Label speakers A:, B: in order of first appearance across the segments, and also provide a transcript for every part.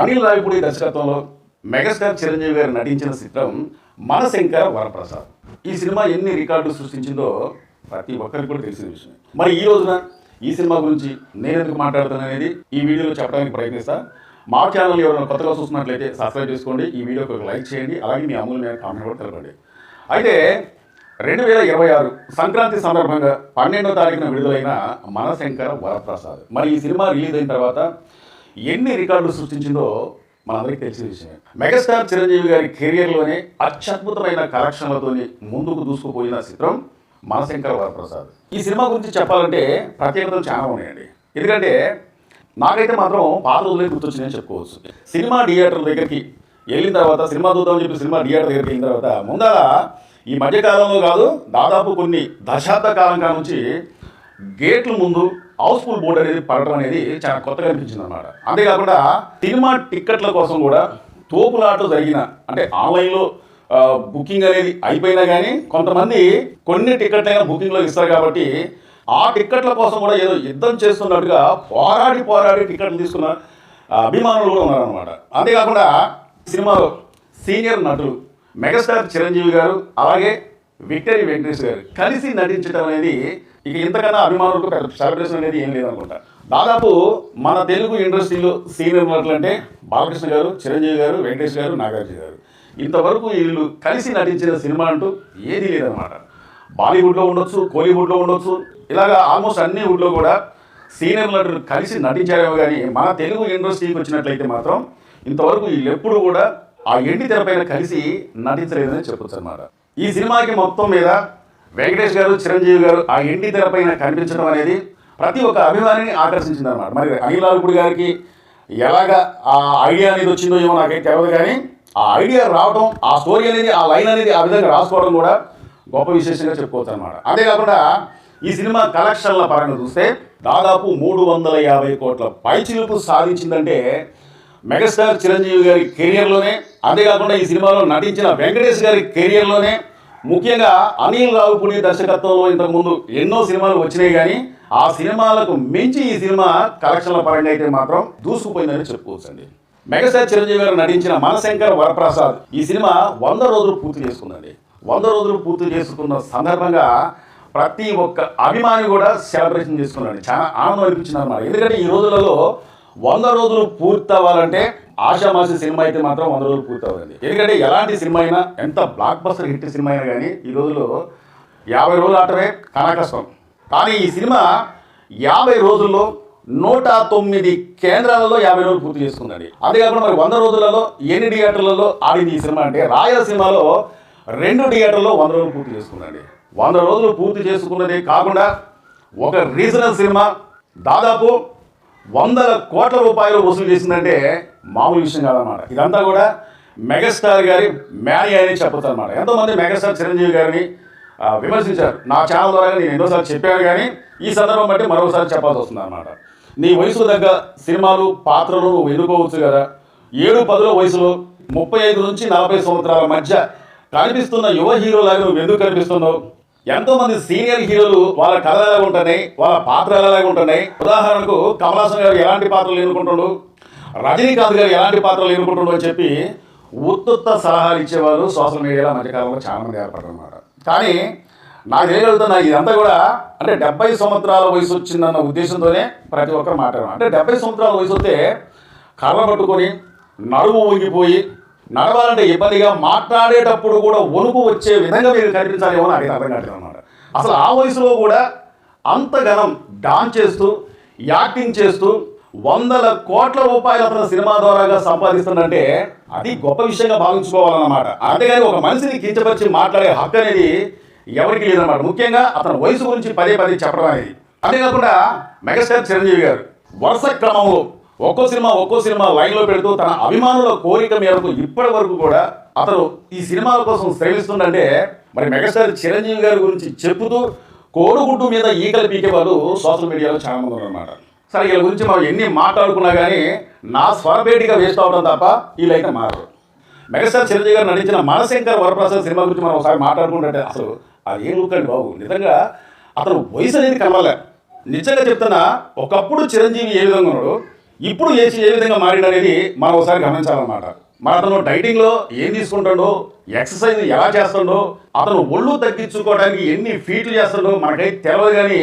A: అనిల్ రావిపూడి దర్శకత్వంలో మెగాస్టార్ చిరంజీవి గారు నటించిన చిత్రం మనశంకర వరప్రసాద్. ఈ సినిమా ఎన్ని రికార్డులు సృష్టించిందో ప్రతి ఒక్కరికి కూడా తెలిసిన విషయం. మరి ఈ రోజున ఈ సినిమా గురించి నేను ఎందుకు మాట్లాడుతాననేది ఈ వీడియోలో చెప్పడానికి ప్రయత్నిస్తా. మా ఛానల్ ఎవరైనా కొత్తగా చూస్తున్నట్లయితే సబ్స్క్రైబ్ చేసుకోండి, ఈ వీడియోకి ఒక లైక్ చేయండి, అలాగే మీ అమూల్యమైన కామెంట్ కూడా తెలపండి. అయితే 2026 సంక్రాంతి సందర్భంగా 12వ తారీఖున విడుదలైన మనశంకర వరప్రసాద్. మరి ఈ సినిమా రిలీజ్ అయిన తర్వాత ఎన్ని రికార్డులు సృష్టించిందో మనందరికీ తెలిసిన విషయమే. మెగాస్టార్ చిరంజీవి గారి కెరియర్లోనే అత్యద్భుతమైన కలెక్షన్లతో ముందుకు దూసుకుపోయిన చిత్రం మనశంకర వరప్రసాద్. ఈ సినిమా గురించి చెప్పాలంటే ప్రత్యేకతలు చాలా ఉన్నాయండి. ఎందుకంటే నాకైతే మాత్రం పాత రోజులే గుర్తొచ్చిందని చెప్పుకోవచ్చు. సినిమా థియేటర్ దగ్గరికి వెళ్ళిన తర్వాత సినిమా చూద్దామని చెప్పి సినిమా థియేటర్ దగ్గరికి వెళ్ళిన తర్వాత ముందర ఈ మధ్యకాలంలో కాదు, దాదాపు కొన్ని దశాబ్ద కాలంగా నుంచి గేట్ల ముందు హౌస్ఫుల్ బోర్డు అనేది పడడం అనేది చాలా కొత్తగా అనిపించింది అన్నమాట. అంతేకాకుండా సినిమా టిక్కెట్ల కోసం కూడా తోపులాటలు జరిగిన, అంటే ఆన్లైన్లో బుకింగ్ అనేది అయిపోయినా కానీ కొంతమంది కొన్ని టిక్కెట్లైనా బుకింగ్లో ఇస్తారు కాబట్టి ఆ టిక్కెట్ల కోసం కూడా ఏదో యుద్ధం చేస్తున్నట్టుగా పోరాడి టిక్కెట్లు తీసుకున్న అభిమానులు కూడా ఉన్నారనమాట. అంతేకాకుండా సినిమాలో సీనియర్ నటులు మెగాస్టార్ చిరంజీవి గారు అలాగే విక్టరీ వెంకటేష్ గారు కలిసి నటించడం అనేది ఇక ఇంతకన్నా అభిమానులకు పెద్ద సెలబ్రేషన్ అనేది ఏం లేదనుకుంటా. దాదాపు మన తెలుగు ఇండస్ట్రీలో సీనియర్ నటులు అంటే బాలకృష్ణ గారు, చిరంజీవి గారు, వెంకటేష్ గారు, నాగార్జున గారు. ఇంతవరకు వీళ్ళు కలిసి నటించిన సినిమా అంటూ ఏదీ లేదనమాట. బాలీవుడ్లో ఉండొచ్చు, కోలీవుడ్లో ఉండొచ్చు, ఇలాగా ఆల్మోస్ట్ అన్ని వుడ్లో కూడా సీనియర్ నటులు కలిసి నటించారేమో కానీ మన తెలుగు ఇండస్ట్రీకి వచ్చినట్లయితే మాత్రం ఇంతవరకు వీళ్ళు ఎప్పుడు కూడా ఆ ఎండి తెరపైన కలిసి నటించలేదని చెప్పొచ్చు అనమాట. ఈ సినిమాకి మొత్తం మీద వెంకటేష్ గారు, చిరంజీవి గారు ఆ ఎండి తెరపైన కనిపించడం అనేది ప్రతి ఒక్క అభిమానిని ఆకర్షించింది అనమాట. మరి అనిల్ రావిపూడి గారికి ఎలాగా ఆ ఐడియా అనేది వచ్చిందో ఏమో నాకైతే తెలియదు, కానీ ఆ ఐడియా రావడం, ఆ స్టోరీ అనేది, ఆ లైన్ అనేది ఆ విధంగా రాసుకోవడం కూడా గొప్ప విశేషంగా చెప్పుకోవచ్చు అనమాట. అంతేకాకుండా ఈ సినిమా కలెక్షన్ల పరంగా చూస్తే దాదాపు 350 కోట్ల పైచిలుకు సాధించిందంటే మెగాస్టార్ చిరంజీవి గారి కెరియర్లోనే, అంతేకాకుండా ఈ సినిమాలో నటించిన వెంకటేష్ గారి కెరియర్లోనే, ముఖ్యంగా అనిల్ రావిపూడి దర్శకత్వంలో ఇంతకుముందు ఎన్నో సినిమాలు వచ్చినాయి, కానీ ఆ సినిమాలకు మించి ఈ సినిమా కలెక్షన్ల పరంగా అయితే మాత్రం దూసుకుపోయిందని చెప్పుకోవచ్చండి. మెగాస్టార్ చిరంజీవి గారు నటించిన మనశంకర వరప్రసాద్ ఈ సినిమా 100 రోజులు పూర్తి చేసుకుందండి. 100 రోజులు పూర్తి చేసుకున్న సందర్భంగా ప్రతి ఒక్క అభిమాని కూడా సెలబ్రేషన్ చేసుకున్నాడు. చాలా ఆనందం అనిపించింది అన్నమాట. ఎందుకంటే ఈ రోజులలో 100 రోజులు పూర్తి అవ్వాలంటే ఆషామాషి సినిమా అయితే మాత్రం 100 రోజులు పూర్తి అవ్వాలి. ఎందుకంటే ఎలాంటి సినిమా అయినా, ఎంత బ్లాక్ బస్టర్ హిట్ సినిమా అయినా కానీ ఈ రోజుల్లో 50 రోజులు ఆటమే కానా కష్టం. కానీ ఈ సినిమా 50 రోజుల్లో 109 కేంద్రాలలో 50 రోజులు పూర్తి చేసుకుందండి. అంతేకాకుండా మరి 100 రోజులలో ఎన్ని థియేటర్లలో ఆడింది ఈ సినిమా అంటే రాయలసీమలో 2 థియేటర్లలో 100 రోజులు పూర్తి చేసుకుందండి. 100 రోజులు పూర్తి చేసుకున్నదే కాకుండా ఒక రీజనల్ సినిమా దాదాపు 100 కోట్ల రూపాయలు వసూలు చేసిందంటే మామూలు విషయం కాదన్నమాట. ఇదంతా కూడా మెగాస్టార్ గారి మ్యానియా అని చెప్పొచ్చు అనమాట. ఎంతోమంది మెగాస్టార్ చిరంజీవి గారిని విమర్శించారు. నా ఛానల్ ద్వారా నేను ఎన్నోసార్లు చెప్పాను, కానీ ఈ సందర్భం బట్టి మరోసారి చెప్పాల్సి వస్తుంది అనమాట. నీ వయసు తగ్గ సినిమాలు, పాత్రలు నువ్వు ఎన్నుకోవచ్చు కదా. 7-10 వయసులో 35 నుంచి 40 సంవత్సరాల మధ్య కనిపిస్తున్న యువ హీరోలాగా నువ్వు ఎందుకు కనిపిస్తున్నావు? ఎంతోమంది సీనియర్ హీరోలు వాళ్ళ కథలు ఎలాగ ఉంటున్నాయి, వాళ్ళ పాత్రలు ఎలాగ ఉంటున్నాయి. ఉదాహరణకు కమల్ హాసన్ గారు ఎలాంటి పాత్రలు ఎన్నుకుంటున్నాడు, రజనీకాంత్ గారు ఎలాంటి పాత్రలు ఎన్నుకుంటున్నాడు అని చెప్పి ఉత్తుత్త సలహాలు ఇచ్చేవారు సోషల్ మీడియాలో మధ్యకాలంలో చాలా మంది ఏర్పడ్డారు అనమాట. కానీ నాకు తెలియగలుగుతున్నా ఇదంతా కూడా అంటే 70 సంవత్సరాల వయసు వచ్చిందన్న ఉద్దేశంతోనే ప్రతి ఒక్కరు మాట్లాడారు. అంటే 70 సంవత్సరాల వయసు వస్తే కర్ర పట్టుకొని నడుము వంగిపోయి నడవాలంటే ఇబ్బందిగా, మాట్లాడేటప్పుడు కూడా వణుకు వచ్చే విధంగా మీరు కనిపించాలేమో నాకు అర్థం కావట్లేదు అనమాట. అసలు ఆ వయసులో కూడా అంతగానం డాన్స్ చేస్తూ, యాక్టింగ్ చేస్తూ 100 కోట్ల రూపాయలు అతను సినిమా ద్వారాగా సంపాదిస్తుందంటే అది గొప్ప విషయంగా భావించుకోవాలన్నమాట. అంతేగాని ఒక మనిషిని కించపరిచి మాట్లాడే హక్కు అనేది ఎవరికి లేదన్నమాట. ముఖ్యంగా అతని వయసు గురించి పదే చెప్పడం అనేది. అంతేకాకుండా మెగాస్టార్ చిరంజీవి గారు వరుస క్రమంలో ఒక్కో సినిమా లైన్లో పెడుతూ తన అభిమానుల కోరిక మేరకు ఇప్పటి వరకు కూడా అతను ఈ సినిమాల కోసం శ్రమిస్తుందంటే మరి మెగాస్టార్ చిరంజీవి గారి గురించి చెప్పుతూ కోడిగుడ్డు మీద ఈకలు పీకే వాళ్ళు సోషల్ మీడియాలో చాలా మంది ఉన్నారన్నమాట. సరే వీళ్ళ గురించి మనం ఎన్ని మాట్లాడుకున్నా కానీ నా స్వరపేటిగా వేస్ట్ అవడం తప్ప వీళ్ళైతే మారరు. మెగాస్టార్ చిరంజీవి గారు నటించిన మనశంకర వరప్రసాద్ సినిమా గురించి మనం ఒకసారి మాట్లాడుకుంటే అసలు అది ఏం లుక్ అండి బాబు. నిజంగా అతను వయసు అనేది కలవలే. నిజంగా చెప్తున్నా, ఒకప్పుడు చిరంజీవి ఏ విధంగా ఉన్నాడు, ఇప్పుడు ఏ విధంగా మారిండు అనేది మనం ఒకసారి గమనించాలన్నమాట. మరి అతను డైటింగ్లో ఏం తీసుకుంటాడో, ఎక్సర్సైజ్ ఎలా చేస్తాడో, అతను ఒళ్ళు తగ్గించుకోవడానికి ఎన్ని ఫీట్లు చేస్తాడో మనకైతే తెలియదు. కానీ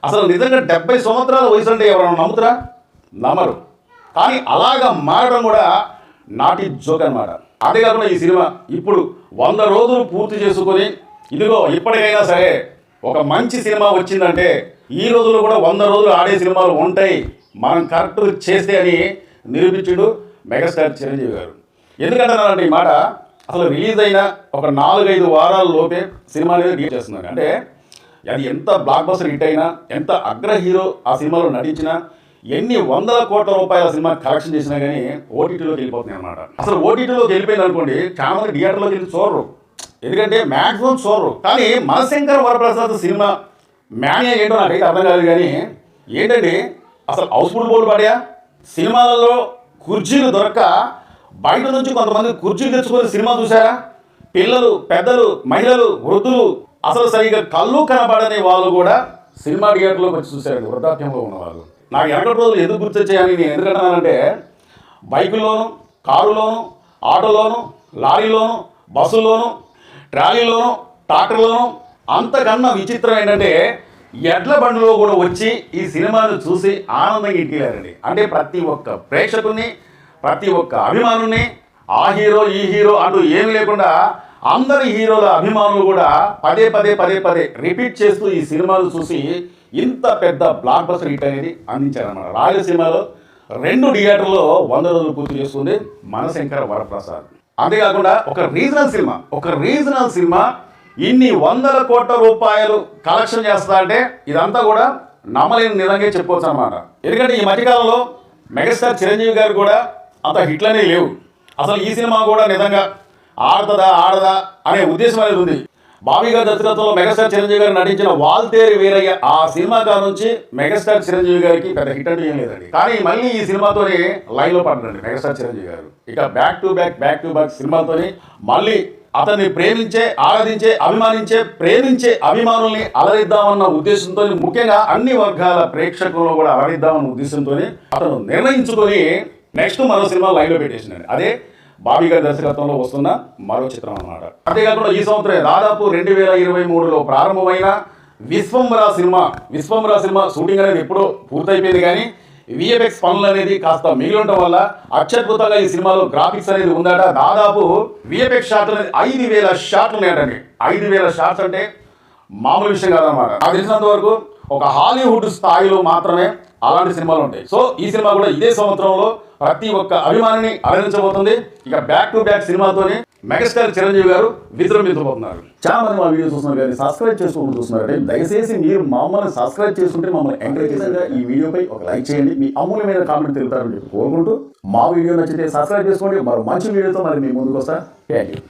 A: అసలు నిజంగా 70 సంవత్సరాల వయసు అంటే ఎవరైనా నమ్ముతారా? నమ్మరు. కానీ అలాగా మారడం కూడా నాటి జోక్ అనమాట. అదే కాకుండా ఈ సినిమా ఇప్పుడు 100 రోజులు పూర్తి చేసుకొని ఇదిగో ఇప్పటికైనా సరే ఒక మంచి సినిమా వచ్చిందంటే ఈ రోజుల్లో కూడా 100 రోజులు ఆడే సినిమాలు ఉంటాయి, మనం కరెక్ట్ చేస్తే అని నిరూపించుడు మెగాస్టార్ చిరంజీవి గారు. ఎందుకంటున్నారంటే ఈ మాట, అసలు రిలీజ్ అయిన ఒక 4-5 వారాల లోపే సినిమా అనేది రిలీజ్ చేస్తున్నారు. అంటే అది ఎంత బ్లాక్ బస్టర్ హిట్ అయినా, ఎంత అగ్ర హీరో ఆ సినిమాలో నటించినా, ఎన్ని వందల కోట్ల రూపాయల సినిమా కలెక్షన్ చేసినా కానీ ఓటీటీలోకి వెళ్ళిపోతున్నాయి అనమాట. అసలు ఓటీటీలోకి వెళ్ళిపోయింది అనుకోండి, చాలా మంది థియేటర్లోకి వెళ్ళి చూడరు, ఎందుకంటే మ్యాక్సిమం చూడరు. కానీ మనశంకర వరప్రసాద్ సినిమా మ్యానియా ఏంటో నాకైతే అర్థం కాదు. కానీ ఏంటంటే అసలు హౌస్ఫుల్ బోర్డు పడా, సినిమాలలో కుర్చీలు దొరక్క బయట నుంచి కొంతమంది కుర్చీలు తెచ్చుకొని సినిమా చూసారా? పిల్లలు, పెద్దలు, మహిళలు, వృద్ధులు, అసలు సరిగా కళ్ళు కనబడని వాళ్ళు కూడా సినిమా థియేటర్లోకి వచ్చి చూశారు, వృద్ధాప్యంలో ఉన్నవాళ్ళు. నాకు వెనకటి రోజులు ఎందుకు గుర్తొచ్చాయని నేను ఎందుకంటున్నానంటే, బైకుల్లోను, కారులోను, ఆటోలోను, లారీలోను, బస్సుల్లోను, ట్రాలీలోను, ట్రాక్టర్లోను, అంతకన్నా విచిత్రం ఏంటంటే ఎడ్ల బండిలో కూడా వచ్చి ఈ సినిమాను చూసి ఆనందంగా ఇంటికెళ్ళారండి. అంటే ప్రతి ఒక్క ప్రేక్షకుని, ప్రతి ఒక్క అభిమానుని, ఆ హీరో ఈ హీరో అంటూ ఏమి లేకుండా అందరి హీరోల అభిమానులు కూడా పదే రిపీట్ చేస్తూ ఈ సినిమాలు చూసి ఇంత పెద్ద బ్లాక్ బస్టర్ హిట్ అనేది అందించారన్నమాట. రాయలసీమలో 2 థియేటర్లో 100 రోజులు పూర్తి చేస్తుంది మనశంకర వరప్రసాద్. అంతేకాకుండా ఒక రీజనల్ సినిమా ఇన్ని 100 కోట్ల రూపాయలు కలెక్షన్ చేస్తా అంటే ఇదంతా కూడా నమ్మలేని నిజంగా చెప్పుకోవచ్చు అన్నమాట. ఎందుకంటే ఈ మధ్యకాలంలో మెగాస్టార్ చిరంజీవి గారు కూడా అంత హిట్లనే లేవు. అసలు ఈ సినిమా కూడా నిజంగా ఆడదా అనే ఉద్దేశం అనేది ఉంది. బాబీ గారి దర్శకత్వంలో మెగాస్టార్ చిరంజీవి గారు నటించిన వాల్తేరు వీరయ్య ఆ సినిమా కాడ నుంచి మెగాస్టార్ చిరంజీవి గారికి పెద్ద హిట్ అంటే ఏం లేదండి. కానీ మళ్ళీ ఈ సినిమాతోనే లైన్లో పడ్డారండి మెగాస్టార్ చిరంజీవి గారు. ఇక బ్యాక్ టు బ్యాక్ సినిమాతోని మళ్ళీ అతన్ని ప్రేమించే అభిమానుల్ని అలరిద్దామన్న ఉద్దేశంతో, ముఖ్యంగా అన్ని వర్గాల ప్రేక్షకులను కూడా అలరిద్దామన్న ఉద్దేశంతో అతను నిర్ణయించుకొని నెక్స్ట్ మరో సినిమా లైన్లో పెట్టేసిందండి. అదే బాబీ గారి దర్శకత్వంలో వస్తున్న మరో చిత్రం అన్నమాట. అంతేకాకుండా ఈ సంవత్సరం దాదాపు 2023లో ప్రారంభమైన విశ్వంబర సినిమా షూటింగ్ అనేది ఎప్పుడో పూర్తయిపోయింది. కానీ విఎఫ్ఎక్స్ పనులు అనేది కాస్త మిగిలి ఉండటం వల్ల అత్యద్భుతంగా ఈ సినిమాలో గ్రాఫిక్స్ అనేది ఉందట. దాదాపు విఎఫ్ఎక్స్ షాట్లు అనేది 5,000 షాట్లు ఉన్నాయటండి. 5,000 షాట్స్ అంటే మామూలు విషయం కాదన్నమాట. నాకు తెలిసినంత వరకు ఒక హాలీవుడ్ స్థాయిలో మాత్రమే అలాంటి సినిమాలు ఉంటాయి. సో ఈ సినిమా కూడా ఇదే సంవత్సరంలో ప్రతి ఒక్క అభిమానిని అలరించబోతుంది. ఇక బ్యాక్ టు బ్యాక్ సినిమాతోనే మెగాస్టార్ చిరంజీవి గారు విజృంభించబోతున్నారు. చాలా మంది మా వీడియో చూస్తున్నారు కానీ సబ్స్క్రైబ్ చేసుకుంటూ చూస్తున్నారంటే దయచేసి మీరు మమ్మల్ని సబ్స్క్రైబ్ చేసుకుంటే మమ్మల్ని ఎంకరేజ్ చేసేగా ఈ వీడియోపై ఒక లైక్ చేయండి, మీ అమూల్యమైన కామెంట్ తెలుపుతారని చెప్పి కోరుకుంటూ మా వీడియో నచ్చితే సబ్స్క్రైబ్ చేసుకోండి. మరో మంచి వీడియోతో మరి మీ ముందుకు వస్తా. Thank you.